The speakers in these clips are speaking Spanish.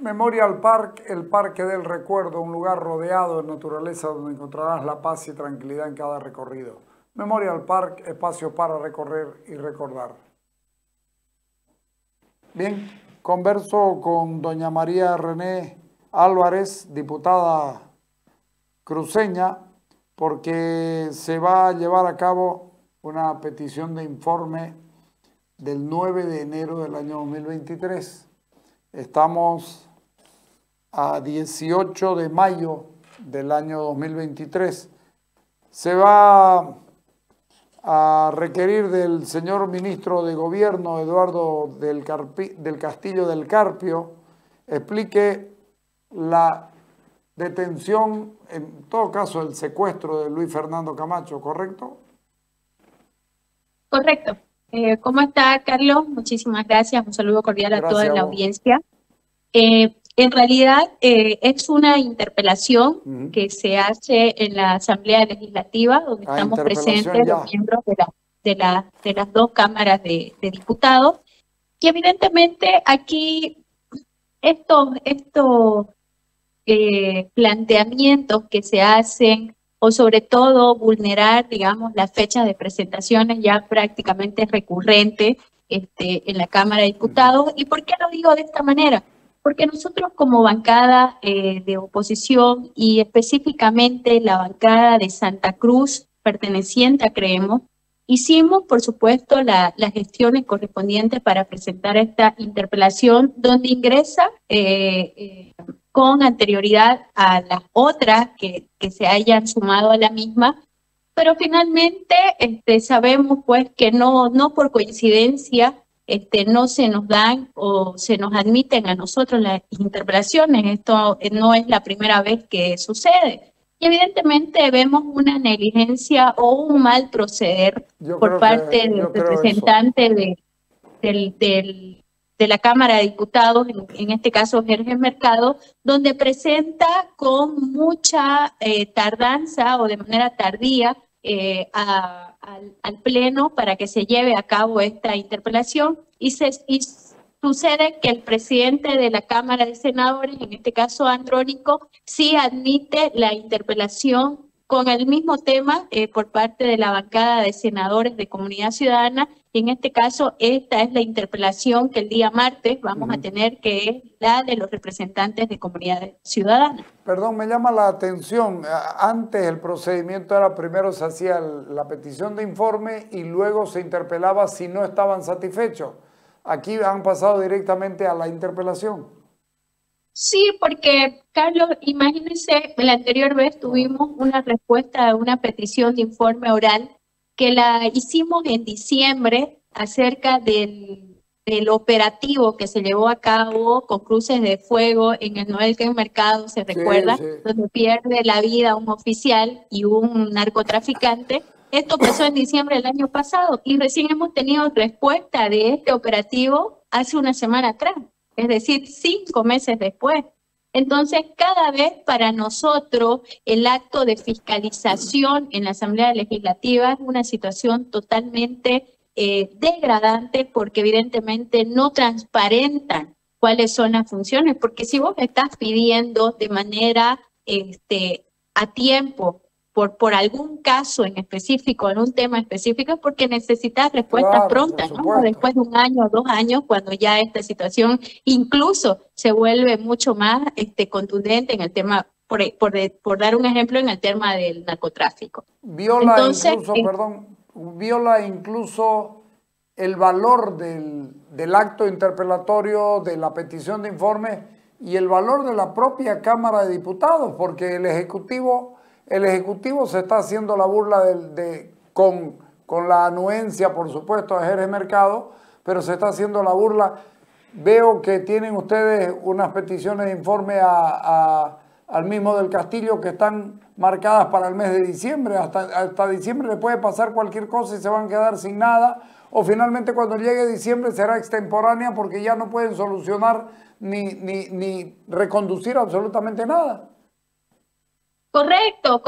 Memorial Park, el Parque del Recuerdo, un lugar rodeado de naturaleza donde encontrarás la paz y tranquilidad en cada recorrido. Memorial Park, espacio para recorrer y recordar. Bien, converso con doña María René Álvarez, diputada cruceña, porque se va a llevar a cabo una petición de informe del 9 de enero del año 2023. Estamos a 18 de mayo del año 2023. Se va a requerir del señor ministro de Gobierno, Eduardo del Castillo del Carpio, explique la detención, en todo caso el secuestro de Luis Fernando Camacho, ¿correcto? Correcto. ¿Cómo está, Carlos? Muchísimas gracias. Un saludo cordial a toda la audiencia. En realidad es una interpelación que se hace en la Asamblea Legislativa, donde estamos presentes los miembros de las dos cámaras de diputados. Y evidentemente aquí estos planteamientos que se hacen, o sobre todo vulnerar, digamos, las fechas de presentaciones ya prácticamente recurrentes en la Cámara de Diputados. ¿Y por qué lo digo de esta manera? Porque nosotros como bancada de oposición y específicamente la bancada de Santa Cruz perteneciente a Creemos, hicimos, por supuesto, las gestiones correspondientes para presentar esta interpelación, donde ingresa con anterioridad a las otras que se hayan sumado a la misma, pero finalmente sabemos pues que no por coincidencia no se nos dan o se nos admiten a nosotros las interpelaciones. Esto no es la primera vez que sucede. Y evidentemente vemos una negligencia o un mal proceder por parte del representante de la Cámara de Diputados, en este caso Jorge Mercado, donde presenta con mucha tardanza o de manera tardía al Pleno para que se lleve a cabo esta interpelación y sucede que el presidente de la Cámara de Senadores, en este caso Andrónico, sí admite la interpelación con el mismo tema por parte de la bancada de senadores de Comunidad Ciudadana, y en este caso esta es la interpelación que el día martes vamos a tener, que es la de los representantes de Comunidad Ciudadana. Perdón, me llama la atención, antes el procedimiento era primero se hacía la petición de informe y luego se interpelaba si no estaban satisfechos. Aquí han pasado directamente a la interpelación. Sí, porque, Carlos, imagínense, la anterior vez tuvimos una respuesta a una petición de informe oral que la hicimos en diciembre acerca del operativo que se llevó a cabo con cruces de fuego en el Noel Mercado, ¿se recuerda? Sí. Donde pierde la vida un oficial y un narcotraficante. Esto pasó en diciembre del año pasado y recién hemos tenido respuesta de este operativo hace una semana atrás. Es decir, 5 meses después. Entonces, cada vez para nosotros el acto de fiscalización en la Asamblea Legislativa es una situación totalmente degradante, porque evidentemente no transparentan cuáles son las funciones, porque si vos estás pidiendo de manera a tiempo por algún caso en específico, en un tema específico, es porque necesitas respuestas prontas, ¿no? Después de 1 año o 2 años, cuando ya esta situación incluso se vuelve mucho más contundente en el tema, por dar un ejemplo, en el tema del narcotráfico. Viola incluso el valor del acto interpelatorio, de la petición de informe y el valor de la propia Cámara de Diputados, porque el Ejecutivo se está haciendo la burla con la anuencia, por supuesto, de Jorge Mercado, pero se está haciendo la burla. Veo que tienen ustedes unas peticiones de informe al mismo del Castillo que están marcadas para el mes de diciembre. Hasta diciembre le puede pasar cualquier cosa y se van a quedar sin nada. O finalmente cuando llegue diciembre será extemporánea porque ya no pueden solucionar ni reconducir absolutamente nada. Correcto.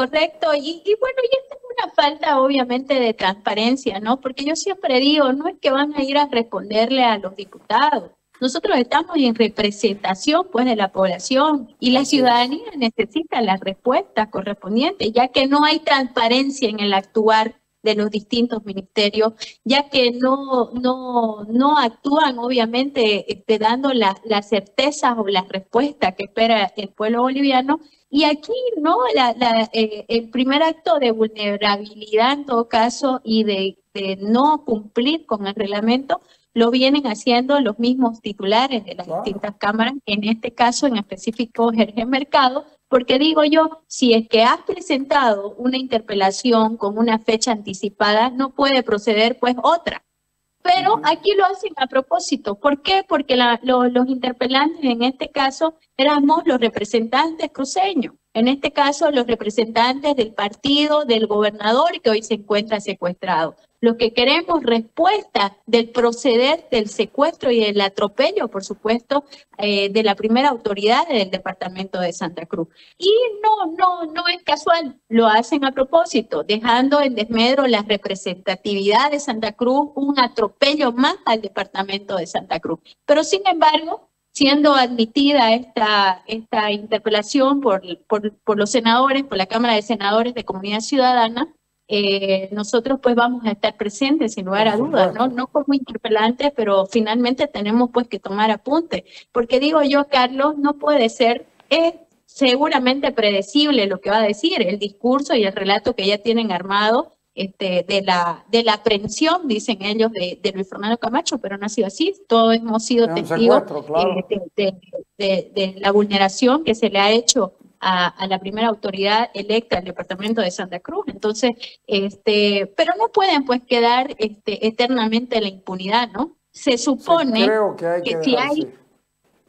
Y bueno, y esta es una falta obviamente de transparencia, ¿no? Porque yo siempre digo, no es que van a ir a responderle a los diputados, nosotros estamos en representación pues de la población y la ciudadanía necesita las respuestas correspondientes, ya que no hay transparencia en el actuar de los distintos ministerios, ya que no actúan obviamente dando las certezas o las respuestas que espera el pueblo boliviano. Y aquí no el primer acto de vulnerabilidad en todo caso y de no cumplir con el reglamento lo vienen haciendo los mismos titulares de las distintas cámaras, en este caso en específico Jorge Mercado, porque digo yo, si es que has presentado una interpelación con una fecha anticipada, no puede proceder pues otra. Pero aquí lo hacen a propósito. ¿Por qué? Porque los interpelantes en este caso éramos los representantes cruceños. En este caso, los representantes del partido del gobernador que hoy se encuentra secuestrado. Los que queremos respuesta del proceder del secuestro y del atropello, por supuesto, de la primera autoridad del departamento de Santa Cruz. Y no es casual, lo hacen a propósito, dejando en desmedro la representatividad de Santa Cruz, un atropello más al departamento de Santa Cruz. Pero sin embargo, siendo admitida esta interpelación por los senadores, por la Cámara de Senadores de Comunidad Ciudadana, nosotros pues vamos a estar presentes sin lugar a dudas, no como interpelantes, pero finalmente tenemos pues que tomar apunte, porque digo yo, Carlos, no puede ser, es seguramente predecible lo que va a decir, el discurso y el relato que ya tienen armado, de la aprehensión, dicen ellos, de Luis Fernando Camacho, pero no ha sido así. Todos hemos sido testigos de la vulneración que se le ha hecho a la primera autoridad electa del departamento de Santa Cruz. Entonces, pero no pueden pues quedar eternamente en la impunidad, ¿no? Se supone que si hay...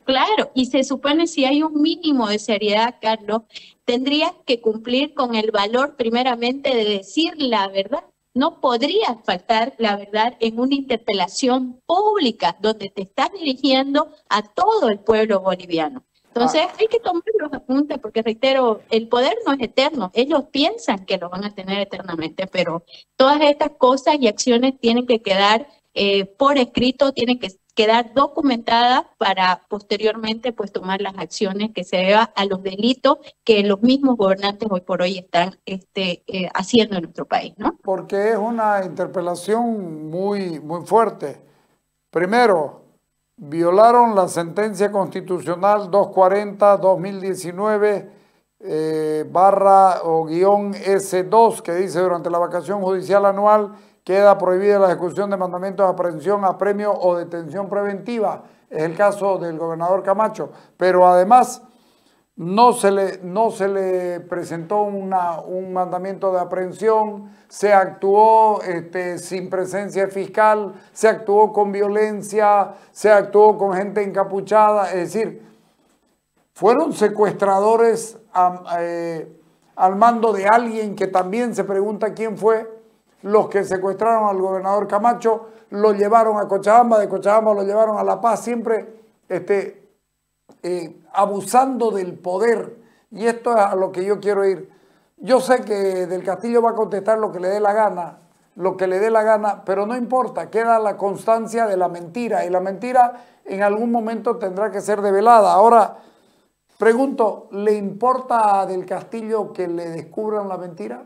Claro, y se supone si hay un mínimo de seriedad, Carlos, tendrías que cumplir con el valor primeramente de decir la verdad. No podría faltar la verdad en una interpelación pública donde te estás dirigiendo a todo el pueblo boliviano. Entonces hay que tomar los apuntes porque, reitero, el poder no es eterno. Ellos piensan que lo van a tener eternamente, pero todas estas cosas y acciones tienen que quedar por escrito, tienen que quedar documentadas para posteriormente pues tomar las acciones que se deba a los delitos que los mismos gobernantes hoy por hoy están haciendo en nuestro país, ¿no? Porque es una interpelación muy fuerte. Primero, violaron la sentencia constitucional 240-2019 /S2 que dice durante la vacación judicial anual queda prohibida la ejecución de mandamientos de aprehensión, apremio o detención preventiva. Es el caso del gobernador Camacho. Pero además no se le presentó un mandamiento de aprehensión, se actuó sin presencia fiscal, se actuó con violencia, se actuó con gente encapuchada. Es decir, fueron secuestradores al mando de alguien que también se pregunta quién fue. Los que secuestraron al gobernador Camacho lo llevaron a Cochabamba, de Cochabamba lo llevaron a La Paz, siempre abusando del poder. Y esto es a lo que yo quiero ir. Yo sé que Del Castillo va a contestar lo que le dé la gana, pero no importa, queda la constancia de la mentira, y la mentira en algún momento tendrá que ser develada. Ahora, pregunto, ¿le importa a Del Castillo que le descubran la mentira?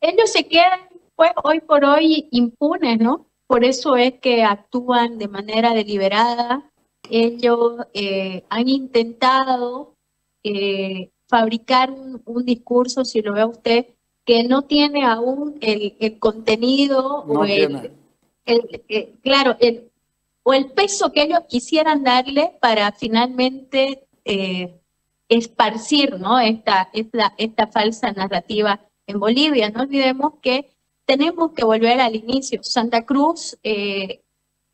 Ellos se quedan, pues, hoy por hoy impunes, ¿no? Por eso es que actúan de manera deliberada. Ellos han intentado fabricar un discurso, si lo ve usted, que no tiene aún el contenido o el peso que ellos quisieran darle para finalmente esparcir, ¿no? esta falsa narrativa en Bolivia. No olvidemos que tenemos que volver al inicio. Santa Cruz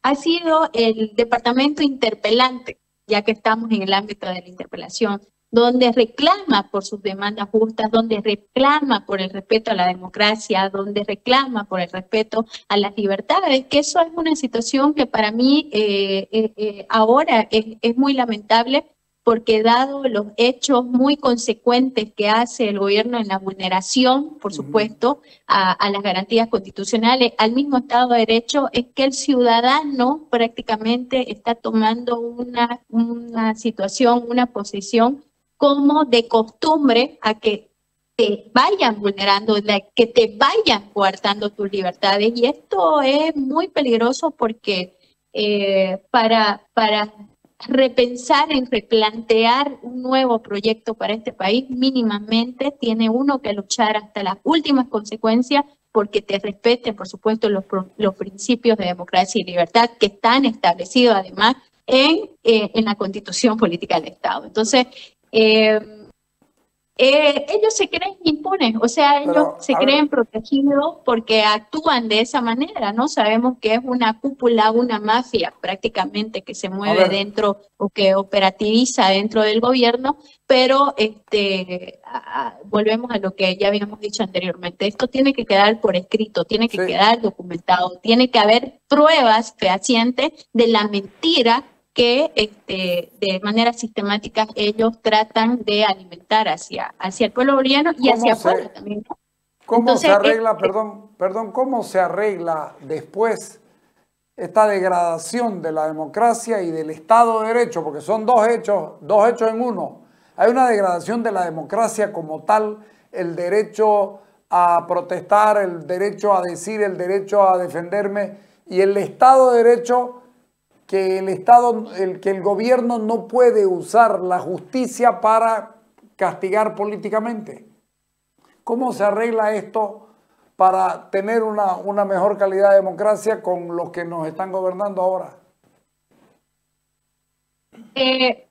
ha sido el departamento interpelante, ya que estamos en el ámbito de la interpelación, donde reclama por sus demandas justas, donde reclama por el respeto a la democracia, donde reclama por el respeto a las libertades, que eso es una situación que para mí ahora es muy lamentable, porque dado los hechos muy consecuentes que hace el gobierno en la vulneración, por supuesto, a las garantías constitucionales, al mismo Estado de Derecho, es que el ciudadano prácticamente está tomando una situación, una posición como de costumbre a que te vayan vulnerando, que te vayan coartando tus libertades. Y esto es muy peligroso porque para repensar, en replantear un nuevo proyecto para este país, mínimamente tiene uno que luchar hasta las últimas consecuencias porque te respeten, por supuesto, los principios de democracia y libertad que están establecidos además en la Constitución Política del Estado. Entonces, ellos se creen impunes, o sea, ellos se creen protegidos porque actúan de esa manera, ¿no? Sabemos que es una cúpula, una mafia prácticamente que se mueve dentro o que operativiza dentro del gobierno, pero volvemos a lo que ya habíamos dicho anteriormente, esto tiene que quedar por escrito, tiene que quedar documentado, tiene que haber pruebas fehacientes de la mentira que de manera sistemática ellos tratan de alimentar hacia el pueblo boliviano y hacia afuera también. ¿Cómo se arregla, cómo se arregla después esta degradación de la democracia y del Estado de Derecho? Porque son dos hechos en uno. Hay una degradación de la democracia como tal, el derecho a protestar, el derecho a decir, el derecho a defenderme, y el Estado de Derecho, que el gobierno no puede usar la justicia para castigar políticamente. ¿Cómo se arregla esto para tener una mejor calidad de democracia con los que nos están gobernando ahora?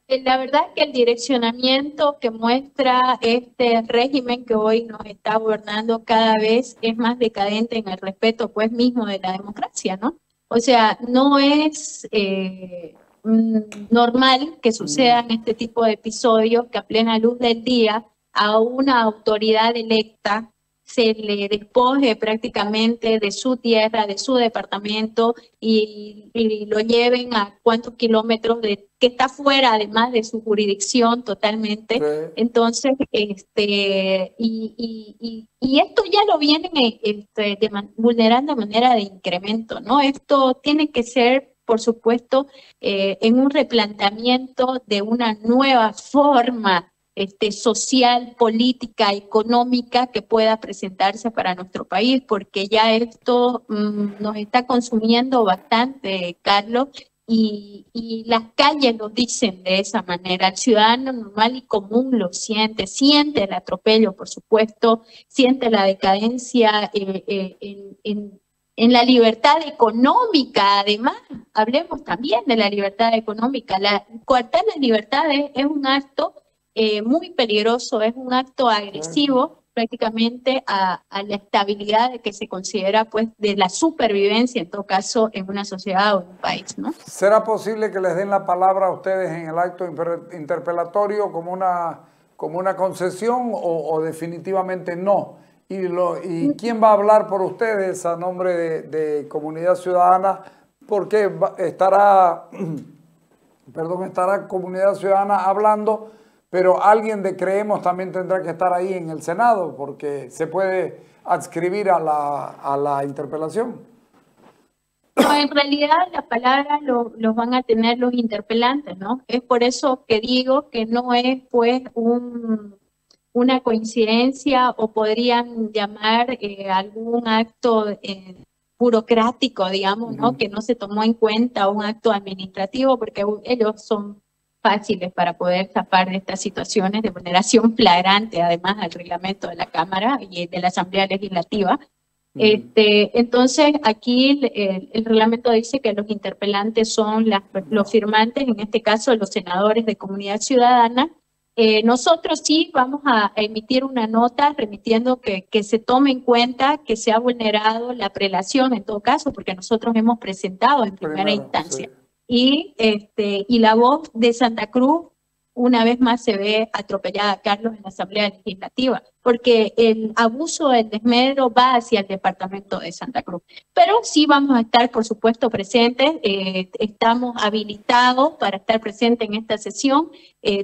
La verdad es que el direccionamiento que muestra este régimen que hoy nos está gobernando cada vez es más decadente en el respeto pues mismo de la democracia, ¿no? O sea, no es normal que sucedan este tipo de episodios que a plena luz del día a una autoridad electa se le despoje prácticamente de su tierra, de su departamento y lo lleven a cuántos kilómetros que está fuera además de su jurisdicción totalmente. Sí. Entonces, y esto ya lo vienen vulnerando de manera de incremento, ¿no? Esto tiene que ser, por supuesto, en un replanteamiento de una nueva forma social, política, económica que pueda presentarse para nuestro país, porque ya esto nos está consumiendo bastante, Carlos, y las calles lo dicen de esa manera. El ciudadano normal y común lo siente el atropello, por supuesto, siente la decadencia en la libertad económica. Además, hablemos también de la libertad económica. Coartar las libertades es un acto muy peligroso, es un acto agresivo prácticamente a la estabilidad que se considera pues de la supervivencia en todo caso en una sociedad o en un país, ¿no? ¿Será posible que les den la palabra a ustedes en el acto interpelatorio como una concesión o definitivamente no? ¿Y quién va a hablar por ustedes a nombre de Comunidad Ciudadana? Porque estará Comunidad Ciudadana hablando, pero alguien de Creemos también tendrá que estar ahí en el Senado, porque se puede adscribir a la interpelación. No, en realidad las palabras los van a tener los interpelantes, ¿no? Es por eso que digo que no es pues una coincidencia o podrían llamar algún acto burocrático, digamos, ¿no? Que no se tomó en cuenta, un acto administrativo, porque ellos son fáciles para poder tapar de estas situaciones de vulneración flagrante, además del reglamento de la Cámara y de la Asamblea Legislativa. Entonces, aquí el reglamento dice que los interpelantes son los firmantes, en este caso los senadores de Comunidad Ciudadana. Nosotros sí vamos a emitir una nota remitiendo que se tome en cuenta que se ha vulnerado la prelación en todo caso, porque nosotros hemos presentado en primera instancia. Sí. Y la voz de Santa Cruz una vez más se ve atropellada, Carlos, en la Asamblea Legislativa. porque el abuso, el desmedro va hacia el departamento de Santa Cruz. Pero sí vamos a estar, por supuesto, presentes, estamos habilitados para estar presentes en esta sesión,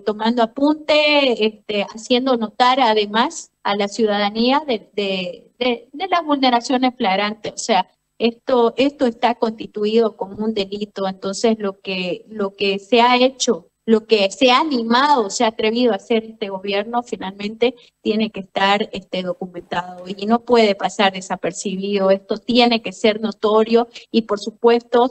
tomando apunte, haciendo notar además a la ciudadanía de las vulneraciones flagrantes. O sea, esto está constituido como un delito, entonces lo que se ha hecho, lo que se ha animado, se ha atrevido a hacer este gobierno, finalmente tiene que estar documentado y no puede pasar desapercibido. Esto tiene que ser notorio y, por supuesto,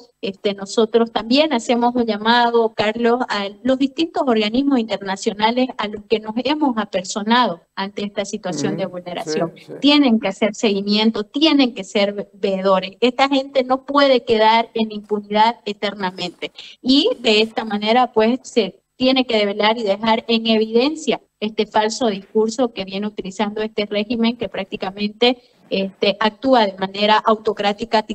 nosotros también hacemos un llamado, Carlos, a los distintos organismos internacionales a los que nos hemos apersonado ante esta situación de vulneración. Sí. Tienen que hacer seguimiento, tienen que ser veedores. Esta gente no puede quedar en impunidad eternamente y de esta manera, pues, se tiene que develar y dejar en evidencia este falso discurso que viene utilizando este régimen que prácticamente actúa de manera autocrática,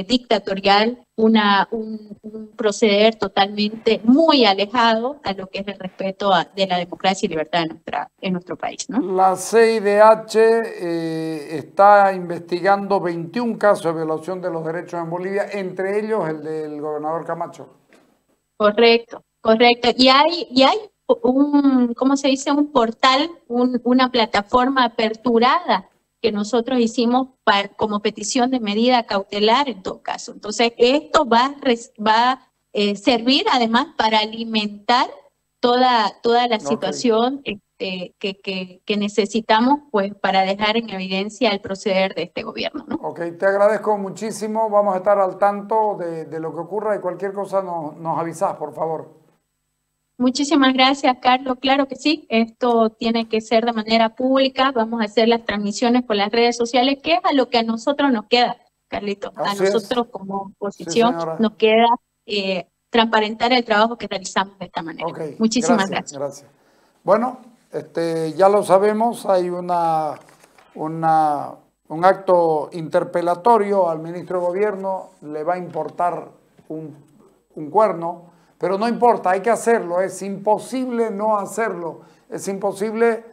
dictatorial, un proceder totalmente muy alejado a lo que es el respeto de la democracia y libertad en nuestro país, ¿no? La CIDH está investigando 21 casos de violación de los derechos en Bolivia, entre ellos el del gobernador Camacho. Correcto. Y hay ¿cómo se dice? Un portal, una plataforma aperturada que nosotros hicimos como petición de medida cautelar en todo caso. Entonces, esto va a servir además para alimentar toda la situación que necesitamos, pues, para dejar en evidencia el proceder de este gobierno, ¿no? Ok, te agradezco muchísimo. Vamos a estar al tanto de lo que ocurra y cualquier cosa nos avisás, por favor. Muchísimas gracias, Carlos. Claro que sí, esto tiene que ser de manera pública. Vamos a hacer las transmisiones por las redes sociales, que es a lo que a nosotros nos queda, Carlito. A nosotros como oposición nos queda transparentar el trabajo que realizamos de esta manera. Okay, muchísimas gracias. Bueno, ya lo sabemos, hay un acto interpelatorio al ministro de Gobierno, le va a importar un cuerno, pero no importa, hay que hacerlo, es imposible no hacerlo, es imposible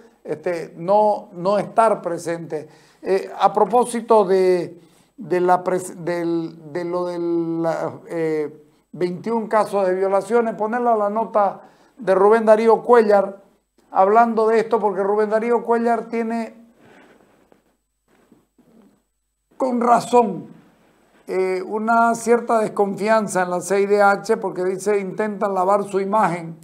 no estar presente. A propósito de 21 casos de violaciones, ponerla a la nota de Rubén Darío Cuéllar, hablando de esto, porque Rubén Darío Cuéllar tiene, con razón, una cierta desconfianza en la CIDH, porque dice intentan lavar su imagen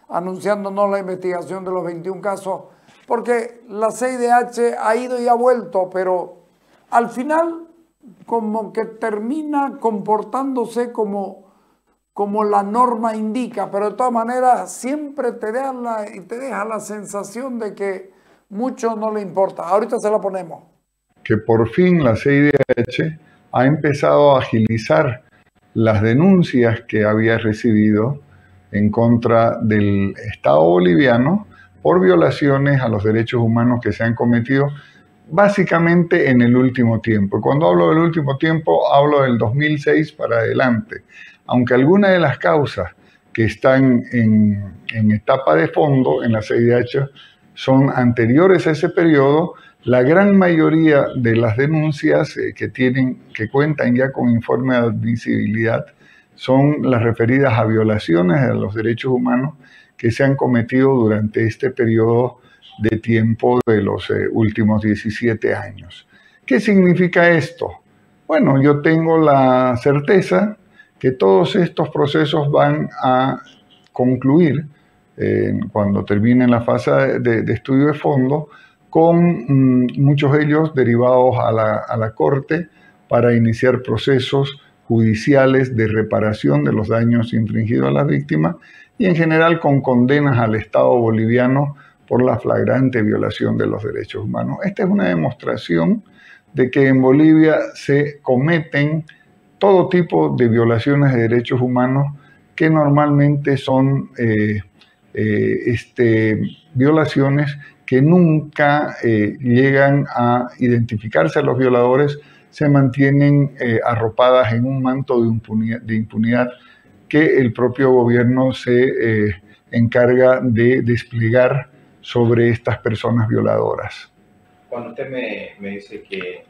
anunciándonos la investigación de los 21 casos, porque la CIDH ha ido y ha vuelto, pero al final como que termina comportándose como la norma indica, pero de todas maneras siempre te deja la sensación de que mucho no le importa. Ahorita se la ponemos. Que por fin la CIDH ha empezado a agilizar las denuncias que había recibido en contra del Estado boliviano por violaciones a los derechos humanos que se han cometido básicamente en el último tiempo. Y cuando hablo del último tiempo, hablo del 2006 para adelante. Aunque algunas de las causas que están en etapa de fondo en la CIDH son anteriores a ese periodo, la gran mayoría de las denuncias que cuentan ya con informe de admisibilidad son las referidas a violaciones de los derechos humanos que se han cometido durante este periodo de tiempo de los últimos 17 años. ¿Qué significa esto? Bueno, yo tengo la certeza que todos estos procesos van a concluir cuando termine la fase de estudio de fondo, con muchos de ellos derivados a la Corte para iniciar procesos judiciales de reparación de los daños infringidos a las víctimas y en general con condenas al Estado boliviano por la flagrante violación de los derechos humanos. Esta es una demostración de que en Bolivia se cometen todo tipo de violaciones de derechos humanos que normalmente son violaciones que nunca llegan a identificarse a los violadores, se mantienen arropadas en un manto de impunidad que el propio gobierno se encarga de desplegar sobre estas personas violadoras. cuando usted me dice que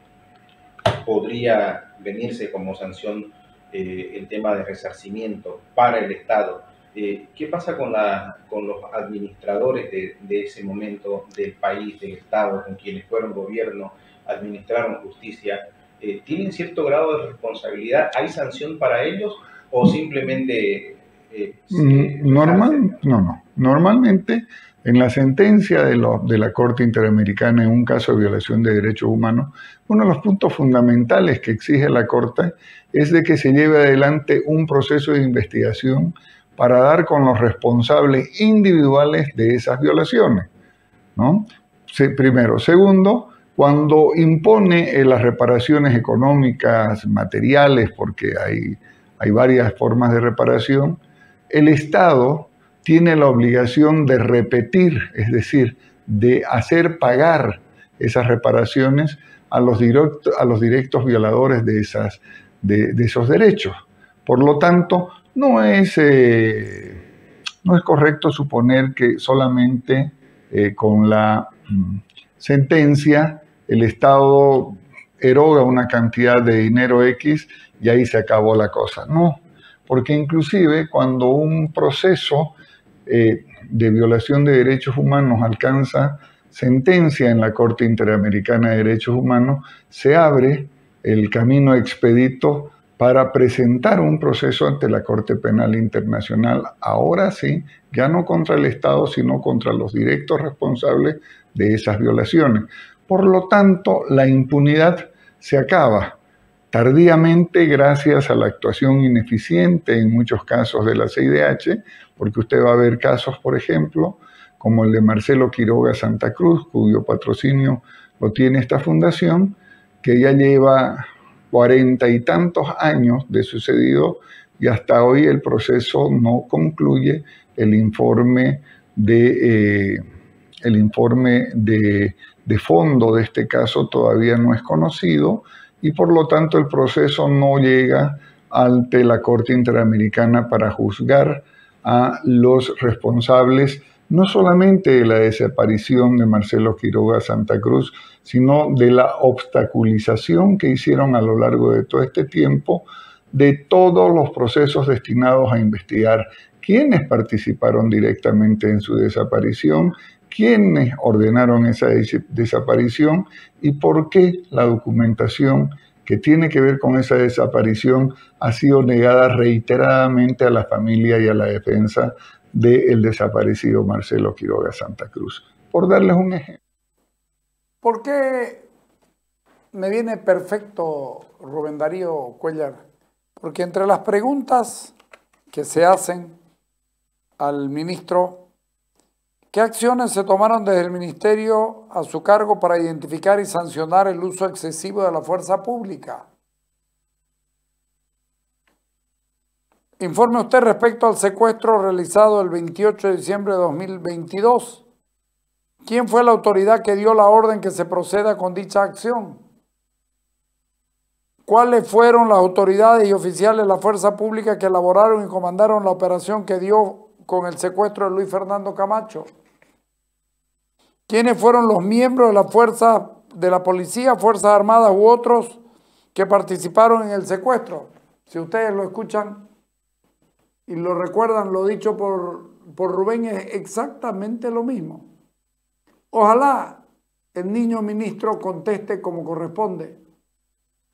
podría venirse como sanción el tema de resarcimiento para el Estado, ¿qué pasa con los administradores de ese momento del país, del Estado, con quienes fueron gobierno, administraron justicia? ¿Tienen cierto grado de responsabilidad? ¿Hay sanción para ellos o simplemente Normalmente en la sentencia de la Corte Interamericana en un caso de violación de derechos humanos, uno de los puntos fundamentales que exige la Corte es de que se lleve adelante un proceso de investigación para dar con los responsables individuales de esas violaciones, ¿no? Primero. Segundo, cuando impone las reparaciones económicas, materiales, porque hay varias formas de reparación, el Estado tiene la obligación de repetir, es decir, de hacer pagar esas reparaciones a los directos violadores de esos derechos. Por lo tanto, no es correcto suponer que solamente con la sentencia el Estado eroga una cantidad de dinero X y ahí se acabó la cosa. No, porque inclusive cuando un proceso de violación de derechos humanos alcanza sentencia en la Corte Interamericana de Derechos Humanos, se abre el camino expedito para presentar un proceso ante la Corte Penal Internacional, ahora sí, ya no contra el Estado, sino contra los directos responsables de esas violaciones. Por lo tanto, la impunidad se acaba tardíamente gracias a la actuación ineficiente en muchos casos de la CIDH, porque usted va a ver casos, por ejemplo, como el de Marcelo Quiroga Santa Cruz, cuyo patrocinio lo tiene esta fundación, que ya lleva 40 y tantos años de sucedido y hasta hoy el proceso no concluye. El informe de fondo de este caso todavía no es conocido y por lo tanto el proceso no llega ante la Corte Interamericana para juzgar a los responsables no solamente de la desaparición de Marcelo Quiroga Santa Cruz, sino de la obstaculización que hicieron a lo largo de todo este tiempo de todos los procesos destinados a investigar quiénes participaron directamente en su desaparición, quiénes ordenaron esa desaparición y por qué la documentación que tiene que ver con esa desaparición ha sido negada reiteradamente a la familia y a la defensa del desaparecido Marcelo Quiroga Santa Cruz. Por darles un ejemplo. ¿Por qué me viene perfecto, Rubén Darío Cuéllar? Porque entre las preguntas que se hacen al ministro, ¿qué acciones se tomaron desde el ministerio a su cargo para identificar y sancionar el uso excesivo de la fuerza pública? Informe usted respecto al secuestro realizado el 28 de diciembre de 2022. ¿Quién fue la autoridad que dio la orden que se proceda con dicha acción? ¿Cuáles fueron las autoridades y oficiales de la fuerza pública que elaboraron y comandaron la operación que dio con el secuestro de Luis Fernando Camacho? ¿Quiénes fueron los miembros de la fuerza de la policía, Fuerzas Armadas u otros que participaron en el secuestro? Si ustedes lo escuchan y lo recuerdan, lo dicho por Rubén, es exactamente lo mismo. Ojalá el niño ministro conteste como corresponde.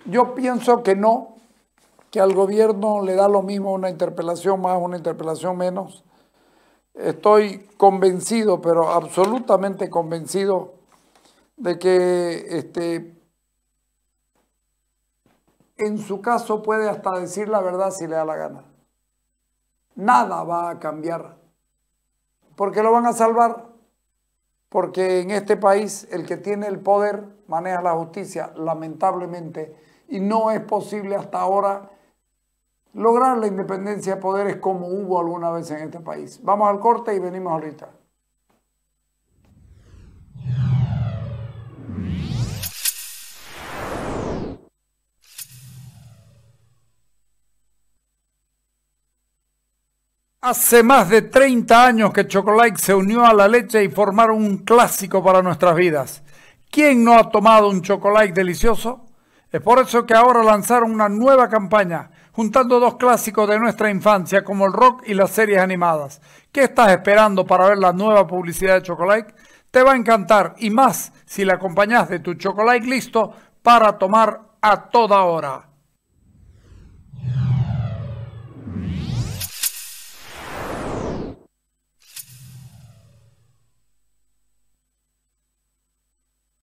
Yo pienso que no, que al gobierno le da lo mismo una interpelación más, una interpelación menos. Estoy convencido, pero absolutamente convencido, de que en su caso puede hasta decir la verdad si le da la gana. Nada va a cambiar, porque lo van a salvar, porque en este país el que tiene el poder maneja la justicia, lamentablemente, y no es posible hasta ahora lograr la independencia de poderes como hubo alguna vez en este país. Vamos al corte y venimos ahorita. Hace más de 30 años que Chocolate se unió a la leche y formaron un clásico para nuestras vidas. ¿Quién no ha tomado un chocolate delicioso? Es por eso que ahora lanzaron una nueva campaña, juntando dos clásicos de nuestra infancia como el rock y las series animadas. ¿Qué estás esperando para ver la nueva publicidad de Chocolate? Te va a encantar, y más si la acompañas de tu chocolate listo para tomar a toda hora.